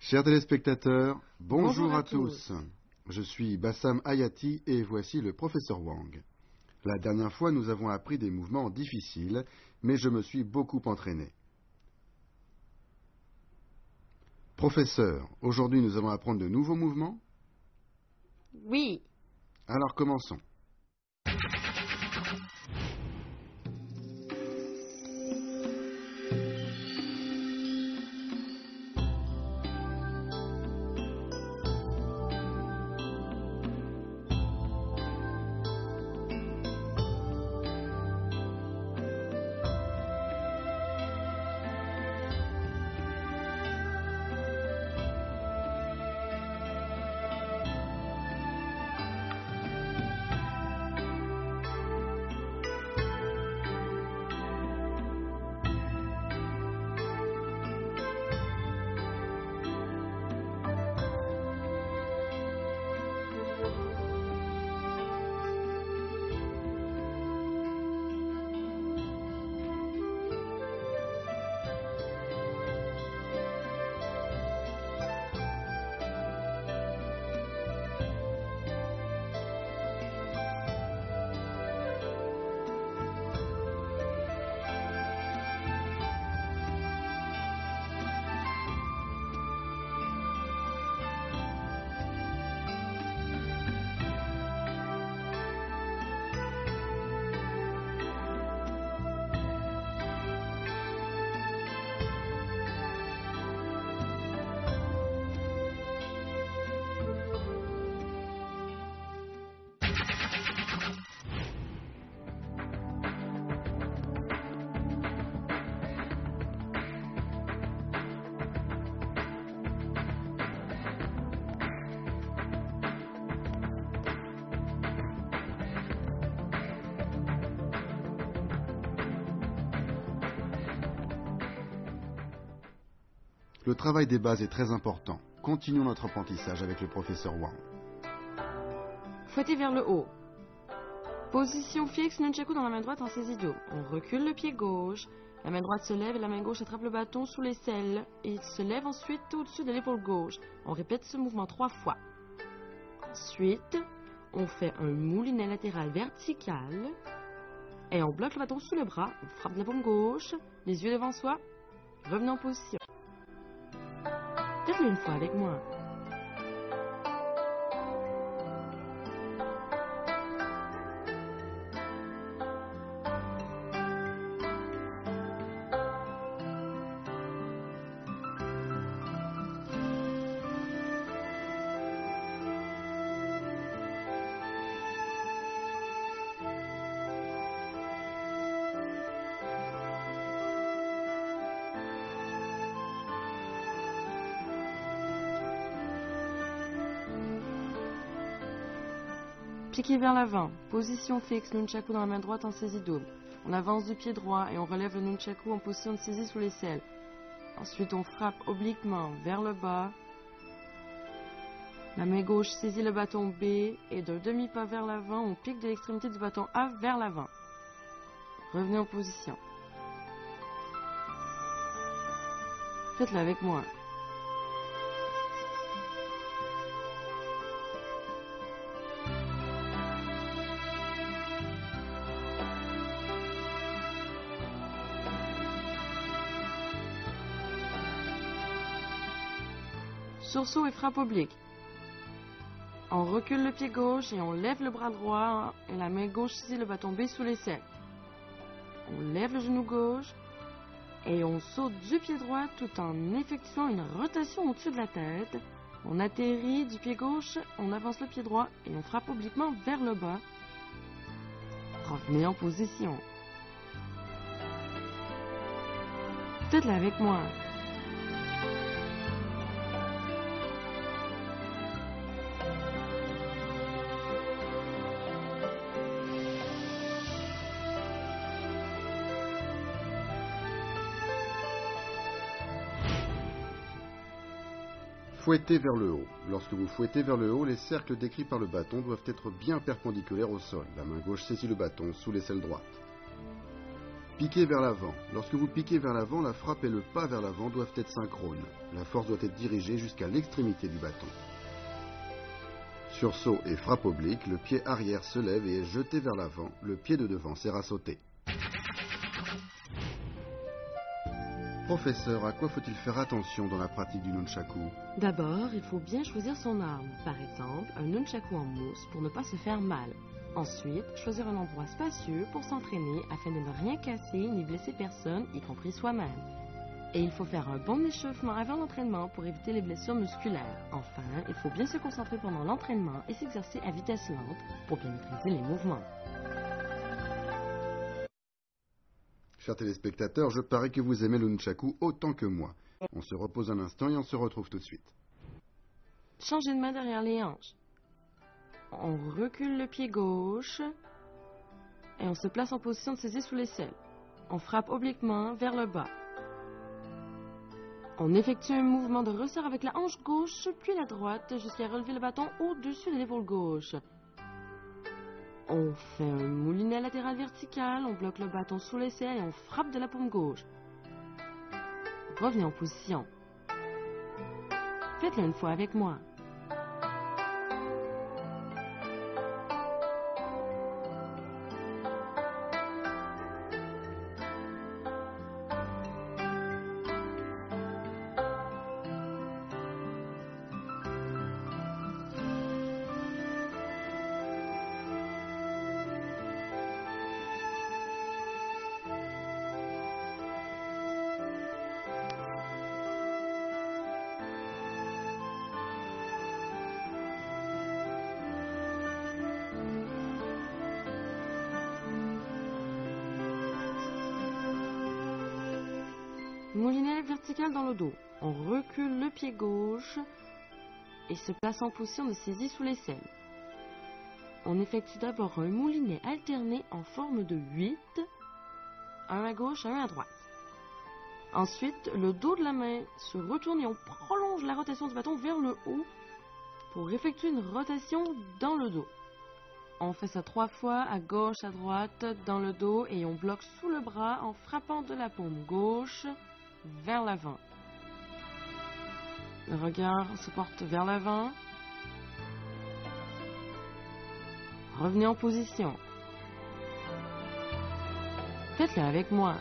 Chers téléspectateurs, bonjour Bonjour à à tous. Je suis Bassam Hayati et voici le professeur Wang. La dernière fois, nous avons appris des mouvements difficiles, mais je me suis beaucoup entraîné. Professeur, aujourd'hui nous allons apprendre de nouveaux mouvements? Oui. Alors commençons. Le travail des bases est très important. Continuons notre apprentissage avec le professeur Wang. Fouettez vers le haut. Position fixe, nunchaku dans la main droite en saisie-do. On recule le pied gauche. La main droite se lève et la main gauche attrape le bâton sous l'aisselle et se lève ensuite au-dessus de l'épaule gauche. On répète ce mouvement 3 fois. Ensuite, on fait un moulinet latéral vertical et on bloque le bâton sous le bras. On frappe de la paume gauche, les yeux devant soi. Revenez en position. Faites-le une fois avec moi. Piquez vers l'avant. Position fixe, nunchaku dans la main droite en saisie double. On avance du pied droit et on relève le nunchaku en position de saisie sous l'aisselle. Ensuite, on frappe obliquement vers le bas. La main gauche saisit le bâton B et d'un demi-pas vers l'avant, on pique de l'extrémité du bâton A vers l'avant. Revenez en position. Faites-le avec moi. Sursaut et frappe oblique. On recule le pied gauche et on lève le bras droit et la main gauche saisit le bâton B sous l'aisselle. On lève le genou gauche et on saute du pied droit tout en effectuant une rotation au-dessus de la tête. On atterrit du pied gauche, on avance le pied droit et on frappe obliquement vers le bas. Revenez en position. Faites-le avec moi. Fouettez vers le haut. Lorsque vous fouettez vers le haut, les cercles décrits par le bâton doivent être bien perpendiculaires au sol. La main gauche saisit le bâton sous l'aisselle droite. Piquez vers l'avant. Lorsque vous piquez vers l'avant, la frappe et le pas vers l'avant doivent être synchrones. La force doit être dirigée jusqu'à l'extrémité du bâton. Sursaut et frappe oblique, le pied arrière se lève et est jeté vers l'avant. Le pied de devant sert à sauter. Professeur, à quoi faut-il faire attention dans la pratique du nunchaku? D'abord, il faut bien choisir son arme. Par exemple, un nunchaku en mousse pour ne pas se faire mal. Ensuite, choisir un endroit spacieux pour s'entraîner afin de ne rien casser ni blesser personne, y compris soi-même. Et il faut faire un bon échauffement avant l'entraînement pour éviter les blessures musculaires. Enfin, il faut bien se concentrer pendant l'entraînement et s'exercer à vitesse lente pour bien maîtriser les mouvements. Chers téléspectateurs, je parie que vous aimez le nunchaku autant que moi. On se repose un instant et on se retrouve tout de suite. Changez de main derrière les hanches. On recule le pied gauche et on se place en position de saisie sous l'aisselle. On frappe obliquement vers le bas. On effectue un mouvement de ressort avec la hanche gauche puis la droite jusqu'à relever le bâton au-dessus de l'épaule gauche. On fait un moulinet latéral vertical, on bloque le bâton sous l'aisselle et on frappe de la paume gauche. Revenez en position. Faites-le une fois avec moi. Moulinet vertical dans le dos. On recule le pied gauche et se place en position de saisie sous l'aisselle. On effectue d'abord un moulinet alterné en forme de 8, un à gauche, un à droite. Ensuite, le dos de la main se retourne et on prolonge la rotation du bâton vers le haut pour effectuer une rotation dans le dos. On fait ça 3 fois, à gauche, à droite, dans le dos et on bloque sous le bras en frappant de la paume gauche vers l'avant. Le regard se porte vers l'avant. Revenez en position. Faites-le avec moi.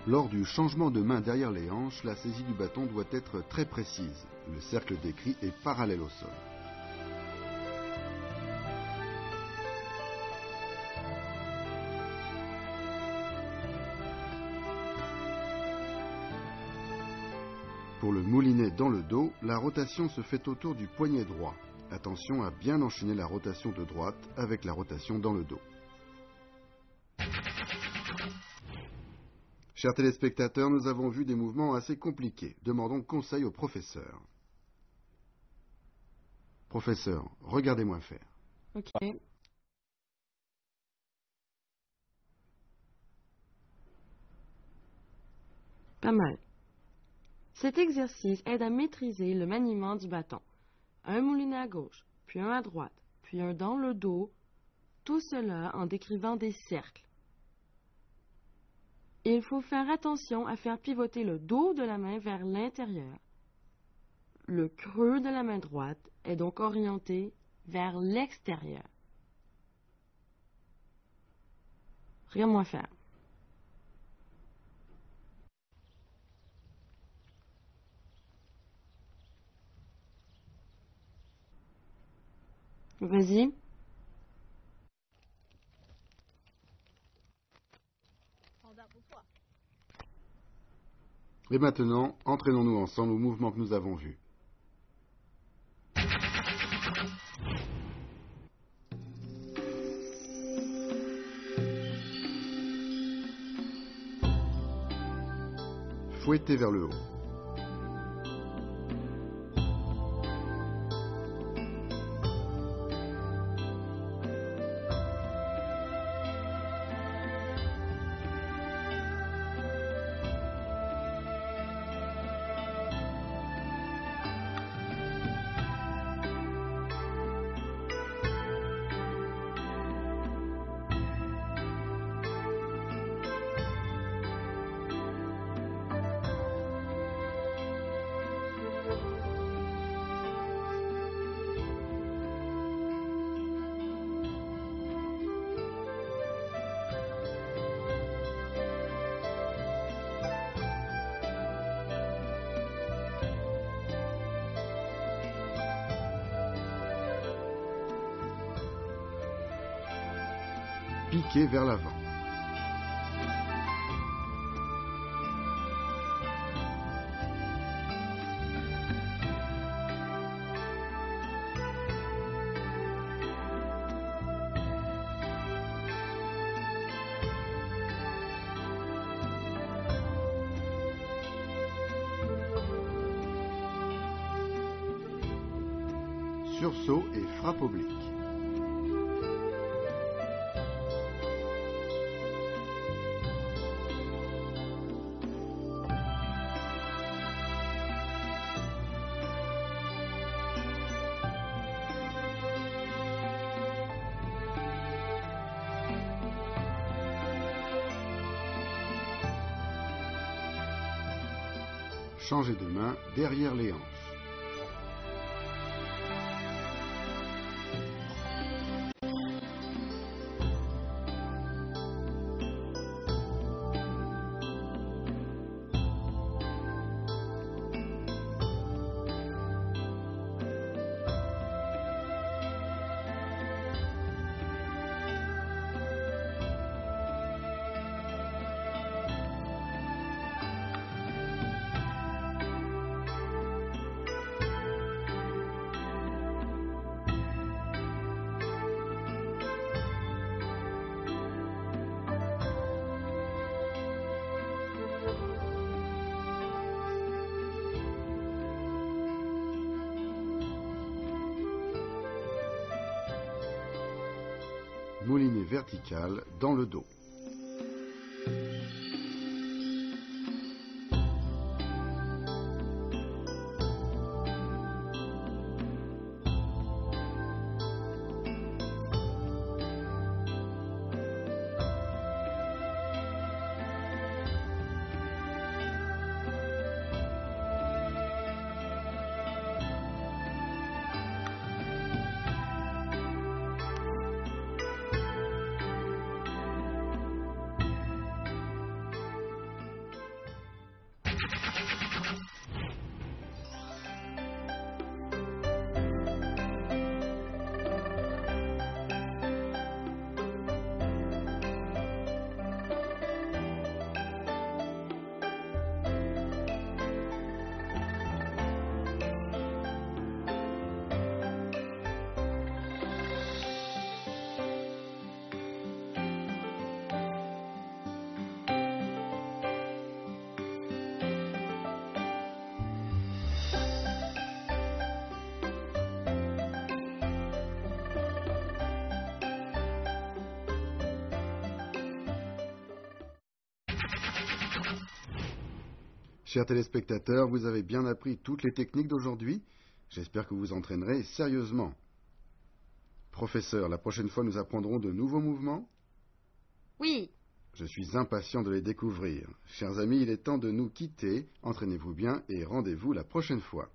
Lors du changement de main derrière les hanches, la saisie du bâton doit être très précise. Le cercle décrit est parallèle au sol. Pour le moulinet dans le dos, la rotation se fait autour du poignet droit. Attention à bien enchaîner la rotation de droite avec la rotation dans le dos. Chers téléspectateurs, nous avons vu des mouvements assez compliqués. Demandons conseil au professeur. Professeur, regardez-moi faire. Ok. Pas mal. Cet exercice aide à maîtriser le maniement du bâton. Un moulinet à gauche, puis un à droite, puis un dans le dos, tout cela en décrivant des cercles. Il faut faire attention à faire pivoter le dos de la main vers l'intérieur. Le creux de la main droite est donc orienté vers l'extérieur. Regarde-moi faire. Vas-y. Et maintenant, entraînons-nous ensemble aux mouvements que nous avons vus. Fouetter vers le haut. Piquer vers l'avant. Sursaut et frappe oblique. Changer de main derrière les hanches. Moulinet vertical dans le dos. Chers téléspectateurs, vous avez bien appris toutes les techniques d'aujourd'hui. J'espère que vous vous entraînerez sérieusement. Professeur, la prochaine fois nous apprendrons de nouveaux mouvements? Oui. Je suis impatient de les découvrir. Chers amis, il est temps de nous quitter. Entraînez-vous bien et rendez-vous la prochaine fois.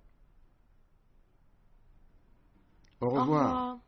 Au revoir. Au revoir.